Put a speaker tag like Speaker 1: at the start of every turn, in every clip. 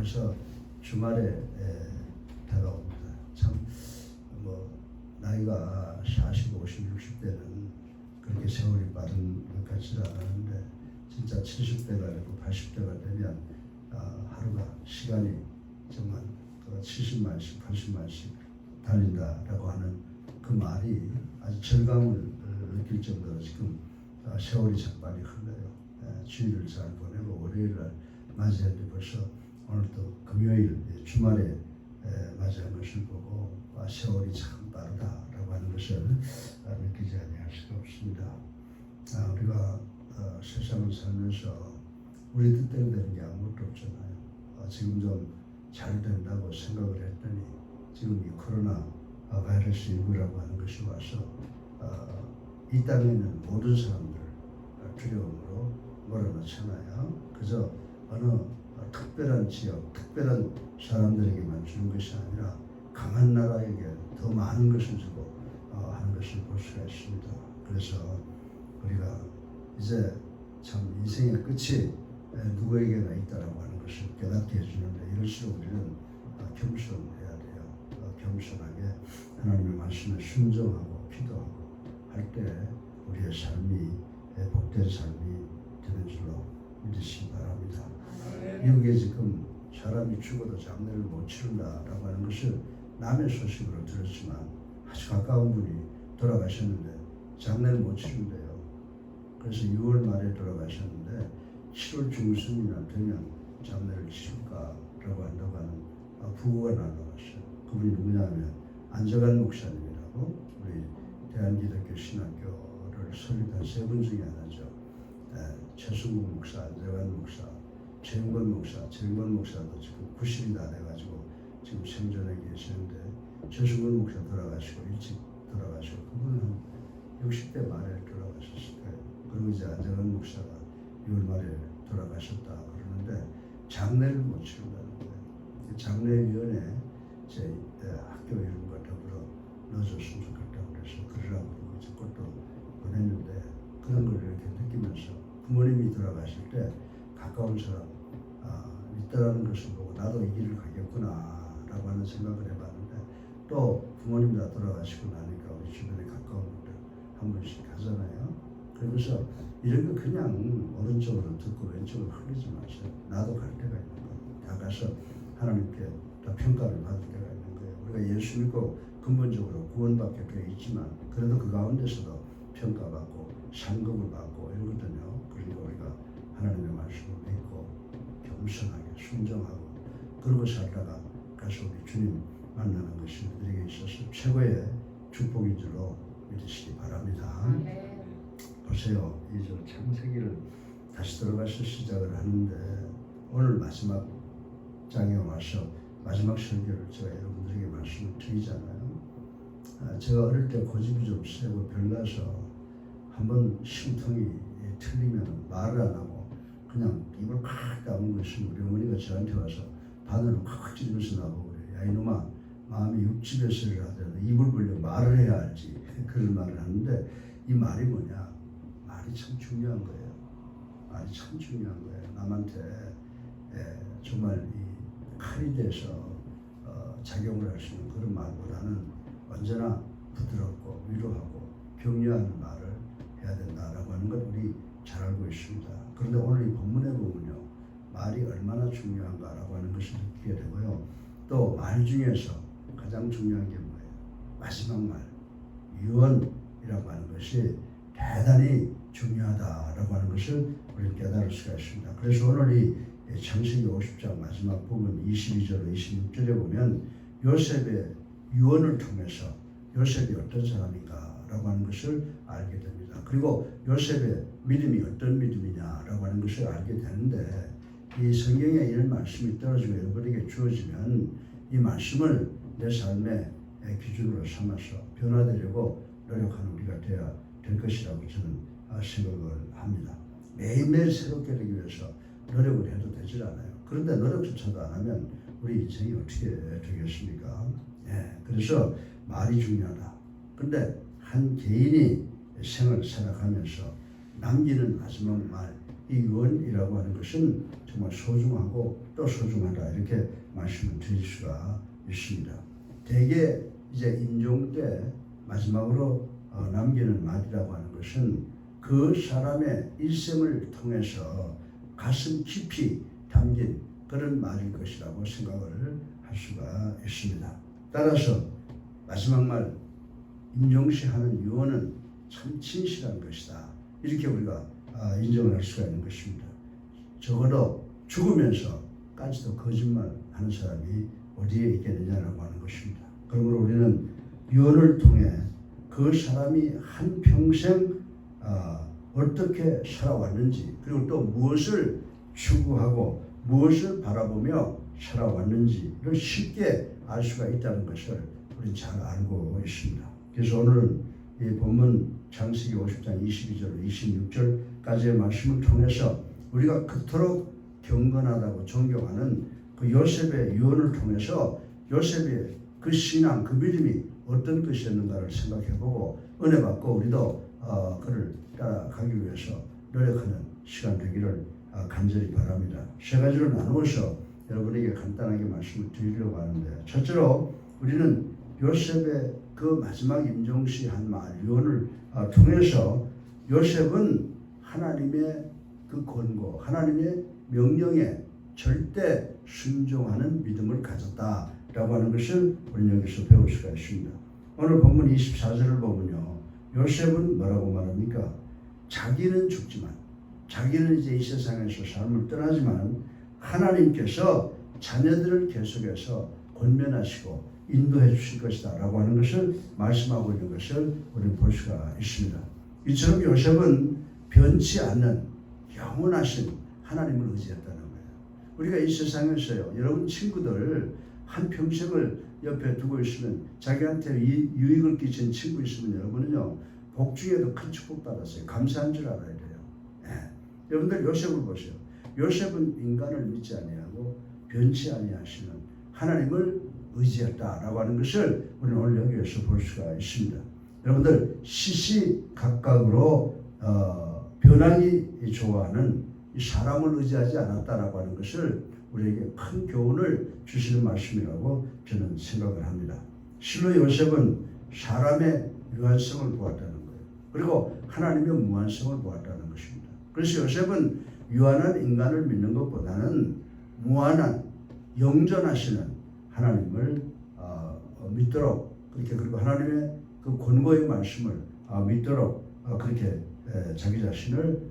Speaker 1: 벌써 주말에 다가옵니다. 참 나이가 40, 50, 60대는 그렇게 세월이 빠른 것 같지는 않은데 진짜 70대가 되고 80대가 되면 하루가 시간이 정말 70만씩 80만씩 달린다라고 하는 그 말이 아주 절감을 느낄 정도로 지금 세월이 참 빨리 흘러요. 주일을 잘 보내고 월요일을 맞이했는데 벌써 오늘도 금요일 주말에 맞이한 것을 보고 세월이 참 빠르다라고 하는 것을 느끼지 아니할 수가 없습니다. 우리가 세상을 살면서 우리 뜻대로 되는 게 아무것도 없잖아요. 지금 좀 잘 된다고 생각을 했더니 지금 이 코로나 바이러스 19라고 하는 것이 와서 이 땅에 있는 모든 사람들 두려움으로 몰아넣잖아요. 그저 어느 특별한 지역, 특별한 사람들에게만 주는 것이 아니라 강한 나라에게 더 많은 것을 주고 하는 것을 볼 수가 있습니다. 그래서 우리가 이제 참 인생의 끝이 누구에게나 있다라고 하는 것을 깨닫게 해주는데 이럴수록 우리는 겸손해야 돼요. 겸손하게 하나님의 말씀에 순종하고 기도하고 할 때 우리의 삶이 복된 삶이 되는 줄로 믿으시기 바랍니다. 미국에 지금 사람이 죽어도 장례를 못 치른다라고 하는 것을 남의 소식으로 들었지만 아주 가까운 분이 돌아가셨는데 장례를 못 치른대요. 그래서 6월 말에 돌아가셨는데 7월 중순이나 되면 장례를 치를까라고 한다고 하는 부고가 날라왔어요. 그분이 누구냐면 안정환 목사님이라고 우리 대한기독교 신학교를 설립한 세 분 중에 하나죠. 최승국 목사, 안정환 목사, 최영건 목사, 최영건 목사도 지금 90이 다 돼가지고 지금 생존해 계시는데 최승건 목사 돌아가시고 일찍 돌아가시고 그분은 60대 말에 돌아가셨을 거예요. 그리고 이제 안정환 목사가 6월 말에 돌아가셨다 그러는데 장례를 못 치른다는 거예요. 장례위원회 제 학교 이름과 더불어 넣어줬으면 좋겠다고 그래서 그러라고 그러고 이제 꽃도 보냈는데 그런 걸 이렇게 느끼면서 부모님이 돌아가실 때 가까운 사람 있다라는 것을 보고 나도 이 길을 가겠구나 라고 하는 생각을 해봤는데 또 부모님 다 돌아가시고 나니까 우리 주변에 가까운 분들 한 번씩 가잖아요. 그러면서 이런 거 그냥 오른쪽으로 듣고 왼쪽으로 흘리지 마세요. 나도 갈 때가 있는 거예요. 다 가서 하나님께 다 평가를 받을 때가 있는 거예요. 우리가 예수 믿고 근본적으로 구원받게 되어 있지만 그래도 그 가운데서도 평가받고 상급을 받고 이러거든요. 그러니까 우리가 하나님의 말씀을 믿고 겸손하게 순종하고 그러고 살다가 가서 우리 주님 만나는 것이 우리에게 있어서 최고의 축복인 줄로 믿으시기 바랍니다. 보세요. 이제 창세기를 다시 들어가서 시작을 하는데 오늘 마지막 장에 와서 마지막 설교를 제가 여러분들에게 말씀을 드리잖아요. 제가 어릴 때 고집이 좀 세고 별나서 한번 심통이 틀리면 말을 안 하고 그냥 입을 콱 다문 것이 우리 어머니가 저한테 와서 바늘을 콱 찌르면서 나보고 그래요. 야 이놈아 마음이 육지벼슬을 하더라도 입을 벌려 말을 해야 알지. 그런 말을 하는데 이 말이 뭐냐. 말이 참 중요한 거예요. 말이 참 중요한 거예요. 남한테 정말 이 칼이 돼서 작용을 할 수 있는 그런 말보다는 언제나 부드럽고 위로하고 격려하는 말을 해야 된다라고 하는 걸 우리 잘 알고 있습니다. 그런데 오늘 이 본문에 보면요. 말이 얼마나 중요한가라고 하는 것을 느끼게 되고요. 또 말 중에서 가장 중요한 게 뭐예요? 마지막 말, 유언이라고 하는 것이 대단히 중요하다라고 하는 것을 우리는 깨달을 수가 있습니다. 그래서 오늘 이 창세기 50장 마지막 부분 22절 26절에 보면 요셉의 유언을 통해서 요셉이 어떤 사람인가라고 하는 것을 알게 됩니다. 그리고 요셉의 믿음이 어떤 믿음이냐라고 하는 것을 알게 되는데 이 성경에 이런 말씀이 떨어지고 여러분에게 주어지면 이 말씀을 내 삶의 기준으로 삼아서 변화되려고 노력하는 우리가 되어야 될 것이라고 저는 생각을 합니다. 매일매일 새롭게 되기 위해서 노력을 해도 되질 않아요. 그런데 노력조차도 안 하면 우리 인생이 어떻게 되겠습니까? 그래서 말이 중요하다. 그런데 한 개인이 생을 살아가면서 남기는 마지막 말, 이 유언이라고 하는 것은 정말 소중하고 또 소중하다 이렇게 말씀을 드릴 수가 있습니다. 대개 이제 임종 때 마지막으로 남기는 말이라고 하는 것은 그 사람의 일생을 통해서 가슴 깊이 담긴 그런 말일 것이라고 생각을 할 수가 있습니다. 따라서 마지막 말 임종시 하는 유언은 참 진실한 것이다. 이렇게 우리가 인정을 할 수가 있는 것입니다. 적어도 죽으면서까지도 거짓말하는 사람이 어디에 있겠느냐라고 하는 것입니다. 그러므로 우리는 유언을 통해 그 사람이 한평생 어떻게 살아왔는지 그리고 또 무엇을 추구하고 무엇을 바라보며 살아왔는지를 쉽게 알 수가 있다는 것을 우리는 잘 알고 있습니다. 그래서 오늘은 이 본문 창세기 50장 22절 26절까지의 말씀을 통해서 우리가 그토록 경건하다고 존경하는 그 요셉의 유언을 통해서 요셉의 그 신앙, 그 믿음이 어떤 것이었는가를 생각해보고 은혜 받고 우리도 그를 따라가기 위해서 노력하는 시간 되기를 간절히 바랍니다. 세 가지로 나누어서 여러분에게 간단하게 말씀을 드리려고 하는데, 첫째로 우리는 요셉의 그 마지막 임종시 한 말 유언을 통해서 요셉은 하나님의 그 권고, 하나님의 명령에 절대 순종하는 믿음을 가졌다라고 하는 것을 우리는 여기서 배울 수가 있습니다. 오늘 본문 24절을 보면요, 요셉은 뭐라고 말합니까? 자기는 죽지만, 자기는 이제 이 세상에서 삶을 떠나지만 하나님께서 자녀들을 계속해서 권면하시고 인도해 주실 것이다 라고 하는 것을 말씀하고 있는 것을 우리는 볼 수가 있습니다. 이처럼 요셉은 변치 않는 영원하신 하나님을 의지했다는 거예요. 우리가 이 세상에서요, 여러분 친구들 한평생을 옆에 두고 있으면, 자기한테 유익을 끼친 친구 있으면 여러분은요, 복 중에도 큰 축복 받았어요. 감사한 줄 알아야 돼요. 여러분들 요셉을 보세요. 요셉은 인간을 믿지 아니하고 변치 아니하시는 하나님을 의지했다라고 하는 것을 우리는 오늘 여기에서 볼 수가 있습니다. 여러분들 시시각각으로 변하기 좋아하는 이 사람을 의지하지 않았다라고 하는 것을 우리에게 큰 교훈을 주시는 말씀이라고 저는 생각을 합니다. 실로 요셉은 사람의 유한성을 보았다는 거예요. 그리고 하나님의 무한성을 보았다는 것입니다. 그래서 요셉은 유한한 인간을 믿는 것보다는 무한한 영존하시는 하나님을 믿도록, 그렇게, 그리고 하나님의 그 권고의 말씀을 믿도록 그렇게 자기 자신을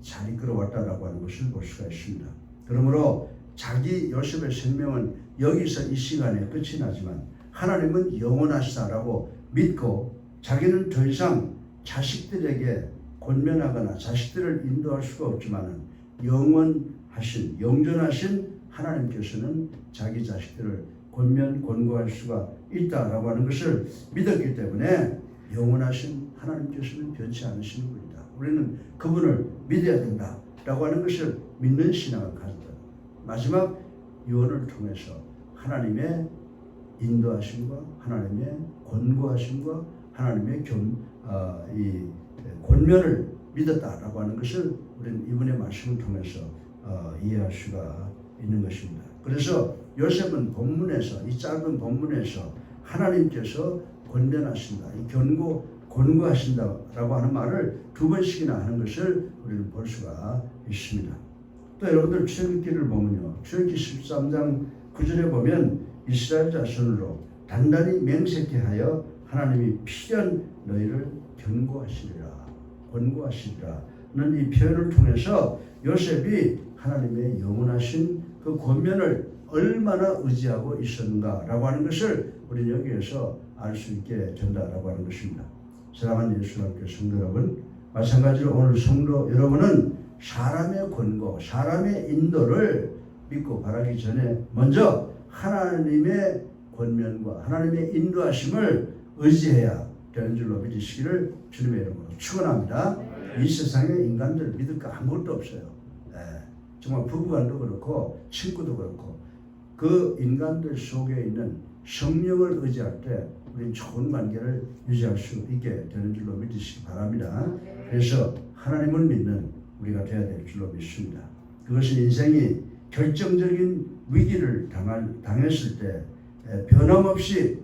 Speaker 1: 잘 이끌어왔다라고 하는 것을 볼 수가 있습니다. 그러므로 자기 요셉의 생명은 여기서 이 시간에 끝이 나지만 하나님은 영원하시다라고 믿고 자기는 더 이상 자식들에게 권면하거나 자식들을 인도할 수가 없지만 영원하신, 영존하신 하나님께서는 자기 자식들을 권고할 수가 있다라고 하는 것을 믿었기 때문에 영원하신 하나님께서는 변치 않으시는 분이다. 우리는 그분을 믿어야 된다라고 하는 것을 믿는 신앙을 가졌다. 마지막 유언을 통해서 하나님의 인도하심과 하나님의 권고하심과 하나님의 이 권면을 믿었다라고 하는 것을 우리는 이분의 말씀을 통해서 이해할 수가 있는 것입니다. 그래서 요셉은 본문에서, 이 짧은 본문에서 하나님께서 권면하신다, 이 권고하신다라고 하는 말을 두 번씩이나 하는 것을 우리는 볼 수가 있습니다. 또 여러분들 출애굽기를 보면요, 출애굽기 13장 9절에 보면 이스라엘 자손으로 단단히 맹세케 하여 하나님이 필연 너희를 권고하시리라는 이 표현을 통해서 요셉이 하나님의 영원하신 그 권면을 얼마나 의지하고 있었는가라고 하는 것을 우리는 여기에서 알 수 있게 된다라고 하는 것입니다. 사랑하는 예수님께 성도 여러분, 마찬가지로 오늘 성도 여러분은 사람의 권고, 사람의 인도를 믿고 바라기 전에 먼저 하나님의 권면과 하나님의 인도하심을 의지해야 되는 줄로 믿으시기를 주님의 이름으로 축원합니다. 이 세상에 인간들 믿을 거 아무것도 없어요. 정말 부부간도 그렇고 친구도 그렇고 그 인간들 속에 있는 성령을 의지할 때 우리는 좋은 관계를 유지할 수 있게 되는 줄로 믿으시기 바랍니다. 그래서 하나님을 믿는 우리가 되어야 될 줄로 믿습니다. 그것은 인생이 결정적인 위기를 당했을 때 변함없이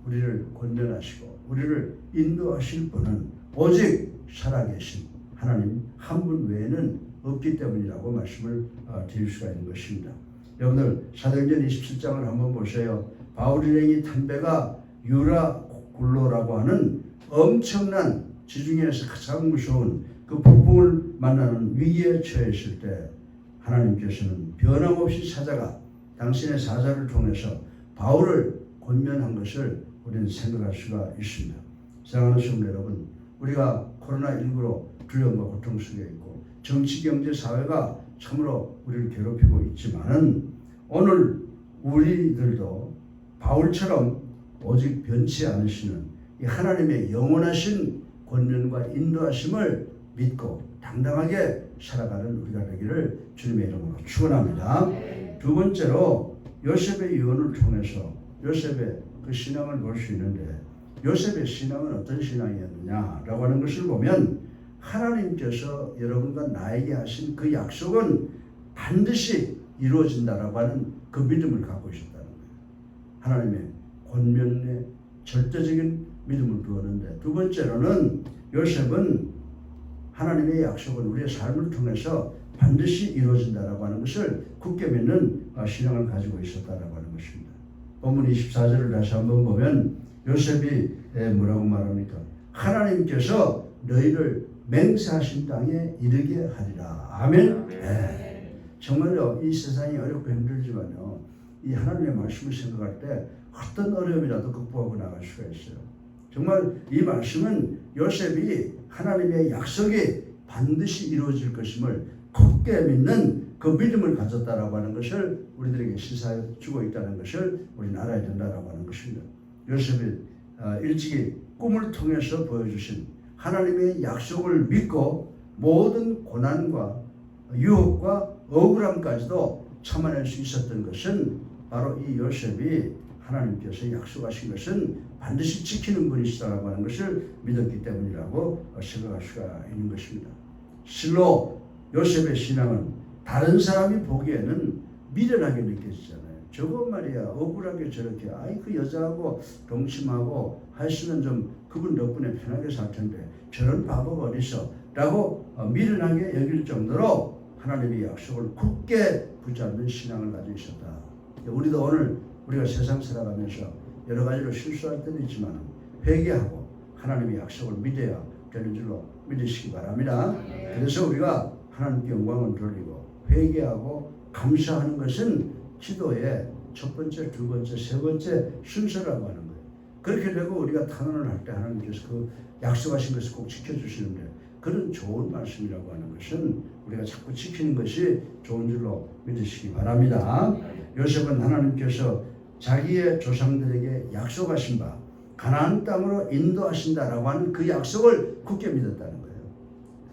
Speaker 1: 우리를 권면하시고 우리를 인도하실 분은 오직 살아계신 하나님 한 분 외에는 없기 때문이라고 말씀을 드릴 수가 있는 것입니다. 여러분들 사도행전 27장을 한번 보세요. 바울일행이 탄 배가 유라굴로라고 하는 엄청난 지중해에서 가장 무서운 그 폭풍을 만나는 위기에 처했을 때 하나님께서는 변함없이 찾아가 당신의 사자를 통해서 바울을 권면한 것을 우리는 생각할 수가 있습니다. 사랑하는 성도 여러분, 우리가 코로나19로 두려움과 고통 속에 있고 정치, 경제, 사회가 참으로 우리를 괴롭히고 있지만은 오늘 우리들도 바울처럼 오직 변치 않으시는 이 하나님의 영원하신 권면과 인도하심을 믿고 당당하게 살아가는 우리가 되기를 주님의 이름으로 축원합니다. 두 번째로 요셉의 유언을 통해서 요셉의 그 신앙을 볼 수 있는데 요셉의 신앙은 어떤 신앙이었느냐라고 하는 것을 보면 하나님께서 여러분과 나에게 하신 그 약속은 반드시 이루어진다라고 하는 그 믿음을 갖고 있었다는 거예요. 하나님의 권면에 절대적인 믿음을 두었는데 두 번째로는 요셉은 하나님의 약속은 우리의 삶을 통해서 반드시 이루어진다라고 하는 것을 굳게 믿는 신앙을 가지고 있었다라고 하는 것입니다. 본문 24절을 다시 한번 보면 요셉이 뭐라고 말합니까? 하나님께서 너희를 맹세하신 땅에 이르게 하리라. 아멘. 네. 정말요, 이 세상이 어렵고 힘들지만요, 이 하나님의 말씀을 생각할 때 어떤 어려움이라도 극복하고 나갈 수가 있어요. 정말 이 말씀은 요셉이 하나님의 약속이 반드시 이루어질 것임을 굳게 믿는 그 믿음을 가졌다라고 하는 것을 우리들에게 시사해 주고 있다는 것을 우리는 알아야 된다라고 하는 것입니다. 요셉이 일찍이 꿈을 통해서 보여주신 하나님의 약속을 믿고 모든 고난과 유혹과 억울함까지도 참아낼 수 있었던 것은 바로 이 요셉이 하나님께서 약속하신 것은 반드시 지키는 분이시다라고 하는 것을 믿었기 때문이라고 생각할 수가 있는 것입니다. 실로 요셉의 신앙은 다른 사람이 보기에는 미련하게 느껴지잖아요. 저거 말이야 억울하게 저렇게 그 여자하고 동침하고 했으면 좀 그분 덕분에 편하게 살 텐데 저런 바보가 어디서 라고 미련하게 여길 정도로 하나님의 약속을 굳게 붙잡는 신앙을 가지고 있었다. 우리도 오늘 우리가 세상 살아가면서 여러 가지로 실수할 때도 있지만 회개하고 하나님의 약속을 믿어야 되는 줄로 믿으시기 바랍니다. 그래서 우리가 하나님께 영광을 돌리고 회개하고 감사하는 것은 기도의 첫 번째, 두 번째, 세 번째 순서라고 하는 거예요. 그렇게 되고 우리가 탄원을 할 때 하나님께서 그 약속하신 것을 꼭 지켜주시는데 그런 좋은 말씀이라고 하는 것은 우리가 자꾸 지키는 것이 좋은 줄로 믿으시기 바랍니다. 요셉은 하나님께서 자기의 조상들에게 약속하신 바 가나안 땅으로 인도하신다라고 하는 그 약속을 굳게 믿었다는 거예요.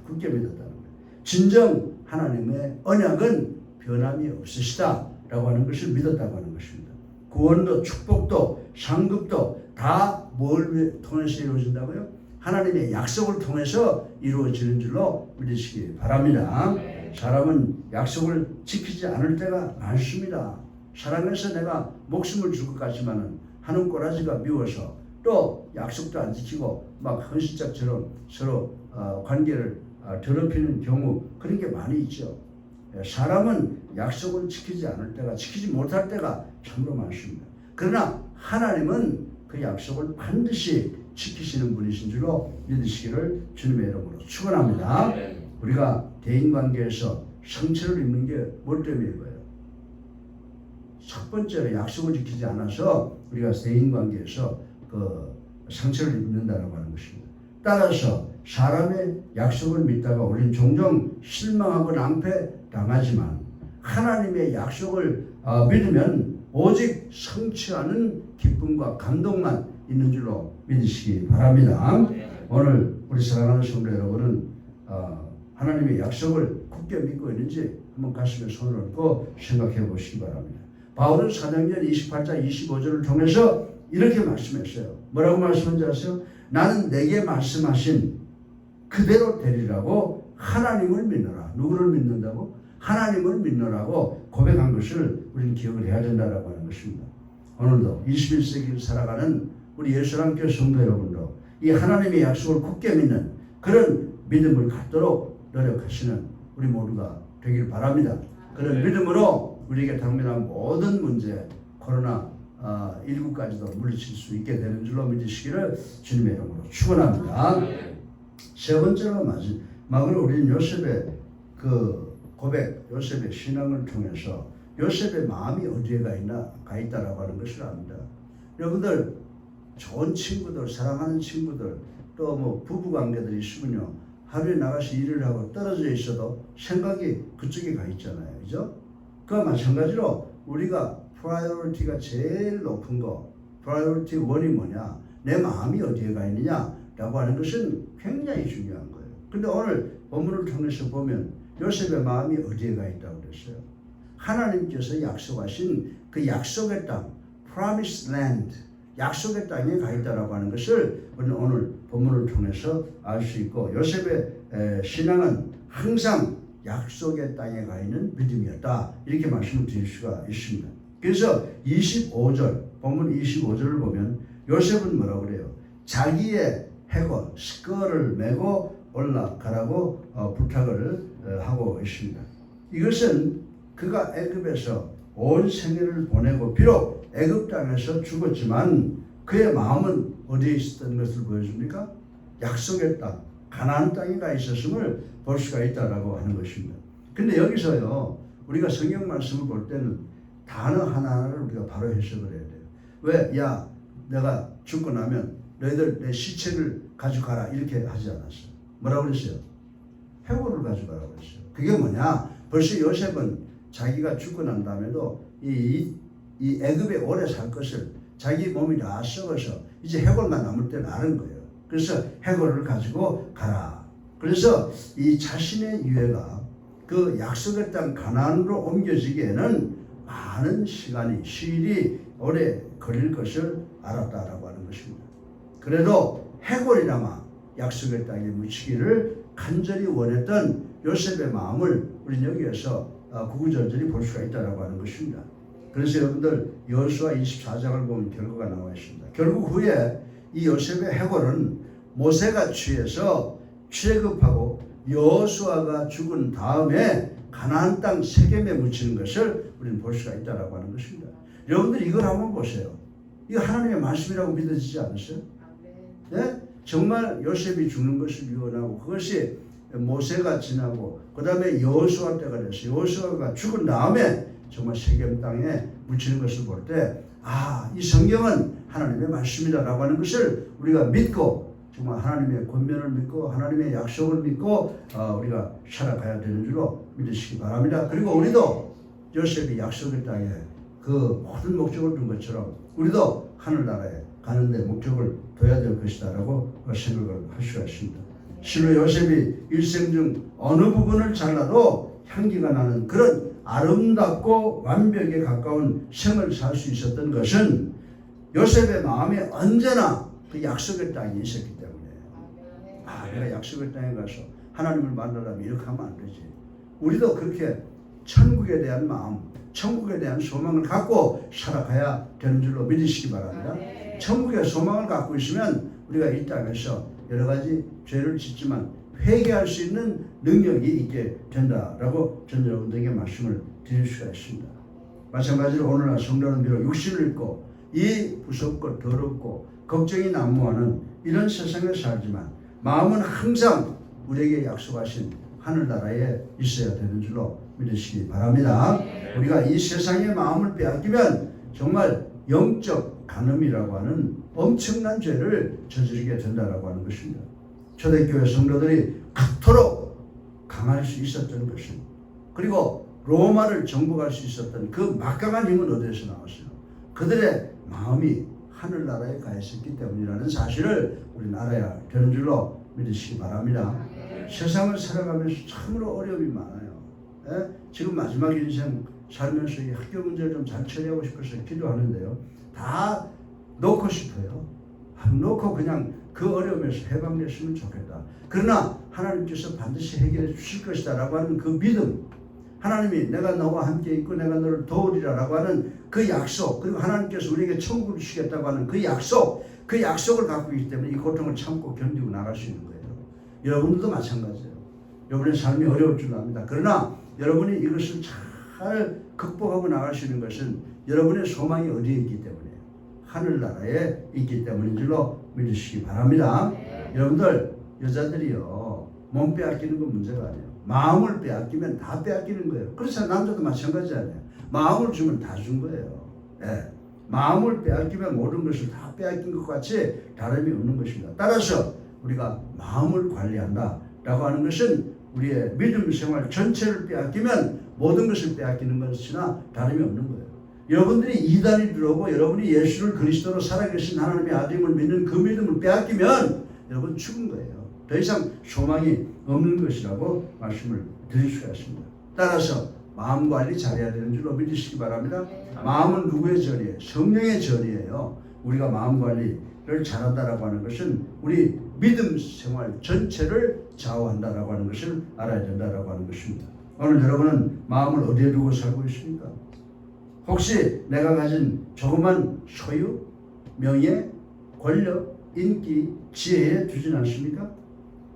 Speaker 1: 굳게 믿었다는 거예요. 진정 하나님의 언약은 변함이 없으시다라고 하는 것을 믿었다고 하는 것입니다. 구원도 축복도 상급도 다 뭘 통해서 이루어진다고요? 하나님의 약속을 통해서 이루어지는 줄로 믿으시기 바랍니다. 사람은 약속을 지키지 않을 때가 많습니다. 사랑해서 내가 목숨을 줄 것 같지만은 하는 꼬라지가 미워서 또 약속도 안 지키고 막 헌신짝처럼 서로 관계를 더럽히는 경우 그런 게 많이 있죠. 사람은 약속을 지키지 않을 때가 지키지 못할 때가 참으로 많습니다. 그러나 하나님은 그 약속을 반드시 지키시는 분이신 줄로 믿으시기를 주님의 이름으로 축원합니다. 우리가 대인관계에서 상처를 입는 게 뭘 때문인 거예요? 첫 번째로 약속을 지키지 않아서 우리가 대인관계에서 그 상처를 입는다라고 하는 것입니다. 따라서 사람의 약속을 믿다가 우리는 종종 실망하고 낭패당하지만 하나님의 약속을 믿으면 오직 성취하는 기쁨과 감동만 있는 줄로 믿으시기 바랍니다. 오늘 우리 사랑하는 성도 여러분은 하나님의 약속을 굳게 믿고 있는지 한번 가슴에 손을 얹고 생각해 보시기 바랍니다. 바울은 사도행전 28장 25절을 통해서 이렇게 말씀했어요. 뭐라고 말씀한지 아세요? 나는 내게 말씀하신 그대로 되리라고 하나님을 믿노라. 누구를 믿는다고? 하나님을 믿노라고 고백한 것을 우리는 기억을 해야 된다라고 하는 것입니다. 오늘도 21세기를 살아가는 우리 예수랑교회 성도 여러분도 이 하나님의 약속을 굳게 믿는 그런 믿음을 갖도록 노력하시는 우리 모두가 되길 바랍니다. 그런 믿음으로 우리에게 당면한 모든 문제, 코로나 19까지도 물리칠 수 있게 되는 줄로 믿으시기를 주님의 이름으로 축원합니다. 세 번째로 마지막으로 우리는 요셉의 그 고백, 요셉의 신앙을 통해서 요셉의 마음이 어디에 가 있다라고 하는 것을 압니다. 여러분들 좋은 친구들, 사랑하는 친구들, 또 뭐 부부 관계들이 있으면요, 하루에 나가서 일을 하고 떨어져 있어도 생각이 그쪽에 가 있잖아요, 그죠? 그와 마찬가지로 우리가 프라이어리티가 제일 높은 거, 프라이어리티 1이 뭐냐? 내 마음이 어디에 가 있느냐라고 하는 것은 굉장히 중요한 거예요. 근데 오늘 본문을 통해서 보면 요셉의 마음이 어디에 가 있다고 그랬어요? 하나님께서 약속하신 그 약속의 땅, Promised Land, 약속의 땅에 가 있다라고 하는 것을 우리는 오늘 본문을 통해서 알 수 있고, 요셉의 신앙은 항상 약속의 땅에 가 있는 믿음이었다, 이렇게 말씀을 드릴 수가 있습니다. 그래서 25절, 본문 25절을 보면 요셉은 뭐라고 그래요? 자기의 해골, 스커를 메고 올라가라고 부탁을 하고 있습니다. 이것은 그가 애굽에서 온 생애를 보내고 비록 애굽 땅에서 죽었지만 그의 마음은 어디에 있었던 것을 보여줍니까? 약속의 땅, 가나안 땅에 가 있었음을 볼 수가 있다라고 하는 것입니다. 근데 여기서요, 우리가 성경 말씀을 볼 때는 단어 하나하나를 우리가 바로 해석을 해야 돼요. 왜? 야, 내가 죽고 나면 너희들 내 시체를 가져가라, 이렇게 하지 않았어요. 뭐라고 그랬어요? 해골을 가져가라고 했어요. 그게 뭐냐? 벌써 요셉은 자기가 죽고 난 다음에도 이 애굽에 오래 살 것을 자기 몸이 다 썩어서 이제 해골만 남을 때는 아는 거예요. 그래서 해골을 가지고 가라. 그래서 이 자신의 유해가 그 약속의 땅 가나안으로 옮겨지기에는 많은 시일이 오래 걸릴 것을 알았다라고 하는 것입니다. 그래도 해골이나마 약속의 땅에 묻히기를 간절히 원했던 요셉의 마음을 우리는 여기에서 구구절절히 볼 수가 있다라고 하는 것입니다. 그래서 여러분들 여호수아 24장을 보면 결과가 나와 있습니다. 결국 후에 이 요셉의 해골은 모세가 취해서 취급하고 여호수아가 죽은 다음에 가나안 땅 세겜에 묻히는 것을 우리는 볼 수가 있다라고 하는 것입니다. 여러분들 이걸 한번 보세요. 이거 하나님의 말씀이라고 믿어지지 않으세요? 네? 정말 요셉이 죽는 것을 유언하고 그것이 모세가 지나고 그 다음에 여호수아 때가 됐어요. 여호수아가 죽은 다음에 정말 세겜 땅에 묻히는 것을 볼 때 이 성경은 하나님의 말씀이다라고 하는 것을 우리가 믿고 정말 하나님의 권면을 믿고 하나님의 약속을 믿고 우리가 살아가야 되는 줄로 믿으시기 바랍니다. 그리고 우리도 요셉이 약속의 땅에 그 모든 목적을 둔 것처럼 우리도 하늘나라에 가는데 목적을 둬야 될 것이다라고 생각을 할 수가 있습니다. 실로 요셉이 일생 중 어느 부분을 잘라도 향기가 나는 그런 아름답고 완벽에 가까운 생을 살 수 있었던 것은 요셉의 마음에 언제나 그 약속의 땅이 있었기 때문에 내가 약속의 땅에 가서 하나님을 만나려면 이렇게 하면 안 되지. 우리도 그렇게 천국에 대한 마음, 천국에 대한 소망을 갖고 살아가야 되는 줄로 믿으시기 바랍니다. 천국의 소망을 갖고 있으면 우리가 이 땅에서 여러 가지 죄를 짓지만 회개할 수 있는 능력이 있게 된다라고 저는 여러분들에게 말씀을 드릴 수가 있습니다. 마찬가지로 오늘날 성도는 비록 육신을 입고 이 무섭고 더럽고 걱정이 난무하는 이런 세상에 살지만 마음은 항상 우리에게 약속하신 하늘나라에 있어야 되는 줄로 믿으시기 바랍니다. 우리가 이 세상의 마음을 빼앗기면 정말 영적 간음이라고 하는 엄청난 죄를 저지르게 된다라고 하는 것입니다. 초대교회 성도들이 그토록 강할 수 있었던 것은, 그리고 로마를 정복할 수 있었던 그 막강한 힘은 어디에서 나왔어요? 그들의 마음이 하늘나라에 가 있었기 때문이라는 사실을 우리는 알아야 되는 줄로 믿으시기 바랍니다. 세상을 살아가면서 참으로 어려움이 많아요. 지금 마지막 인생 살면서 이 학교 문제를 좀 잘 처리하고 싶어서 기도하는데요. 다 놓고 싶어요. 놓고 그냥 그 어려움에서 해방됐으면 좋겠다. 그러나 하나님께서 반드시 해결해 주실 것이다 라고 하는 그 믿음, 하나님이 내가 너와 함께 있고 내가 너를 도우리라 라고 하는 그 약속, 그리고 하나님께서 우리에게 천국을 주시겠다고 하는 그 약속, 그 약속을 갖고 있기 때문에 이 고통을 참고 견디고 나갈 수 있는 거예요. 여러분들도 마찬가지예요. 여러분의 삶이 어려울 줄 압니다. 그러나 여러분이 이것을 잘 극복하고 나갈 수 있는 것은 여러분의 소망이 어디에 있기 때문에, 하늘나라에 있기 때문인 줄로 믿으시기 바랍니다. 여러분들, 여자들이요, 몸 빼앗기는 건 문제가 아니에요. 마음을 빼앗기면 다 빼앗기는 거예요. 그래서 남자도 마찬가지 아니에요. 마음을 주면 다 준 거예요. 예. 마음을 빼앗기면 모든 것을 다 빼앗긴 것 같이 다름이 없는 것입니다. 따라서 우리가 마음을 관리한다 라고 하는 것은 우리의 믿음 생활 전체를 빼앗기면 모든 것을 빼앗기는 것이나 다름이 없는 거예요. 여러분들이 이단이 들어오고 여러분이 예수를 그리스도로 살아계신 하나님의 아들임을 믿는 그 믿음을 빼앗기면 여러분 죽은 거예요. 더 이상 소망이 없는 것이라고 말씀을 드릴 수가 있습니다. 따라서 마음 관리 잘해야 되는 줄로 믿으시기 바랍니다. 마음은 누구의 절이에요? 성령의 절이에요. 우리가 마음 관리를 잘한다라고 하는 것은 우리 믿음 생활 전체를 좌우한다라고 하는 것을 알아야 된다라고 하는 것입니다. 오늘 여러분은 마음을 어디에 두고 살고 있습니까? 혹시 내가 가진 조그만 소유, 명예, 권력, 인기, 지혜에 두진 않습니까?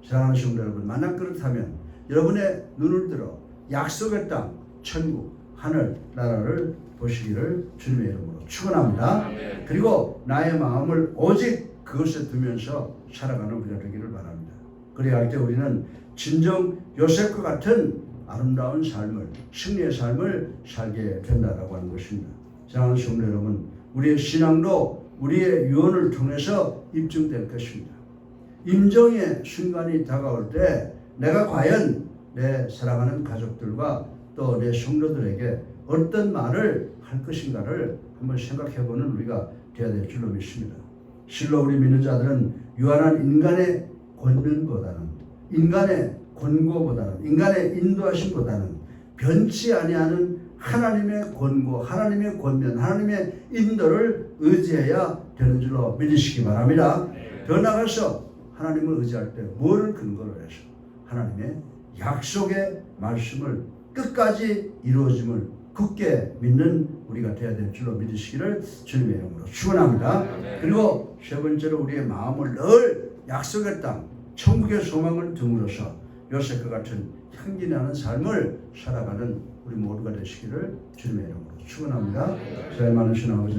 Speaker 1: 사랑하는 성도 여러분, 만약 그렇다면 여러분의 눈을 들어 약속의 땅, 천국, 하늘 나라를 보시기를 주님의 이름으로 축원합니다. 그리고 나의 마음을 오직 그것에 두면서 살아가는 우리가 되기를 바랍니다. 그래야 할 때 우리는 진정 요셉과 같은 아름다운 삶을, 승리의 삶을 살게 된다라고 하는 것입니다. 사랑하는 성도 여러분, 우리의 신앙도 우리의 유언을 통해서 입증될 것입니다. 임종의 순간이 다가올 때 내가 과연 내 사랑하는 가족들과 또 내 성도들에게 어떤 말을 할 것인가를 한번 생각해보는 우리가 되어야 될 줄로 믿습니다. 실로 우리 믿는 자들은 유한한 인간의 권면보다는, 인간의 권고보다는, 인간의 인도하심보다는 변치 아니하는 하나님의 권고, 하나님의 권면, 하나님의 인도를 의지해야 되는 줄로 믿으시기 바랍니다. 더 나아가서 하나님을 의지할 때 뭐를 근거로 해서 하나님의 약속의 말씀을 끝까지 이루어짐을 굳게 믿는 우리가 되어야 될 줄로 믿으시기를 주님의 이름으로 축원합니다. 그리고 세 번째로 우리의 마음을 늘 약속의 땅, 천국의 소망을 등으로서 요셉과 같은 향기나는 삶을 살아가는 우리 모두가 되시기를 주님의 이름으로 축원합니다. 사랑 많으신 아버지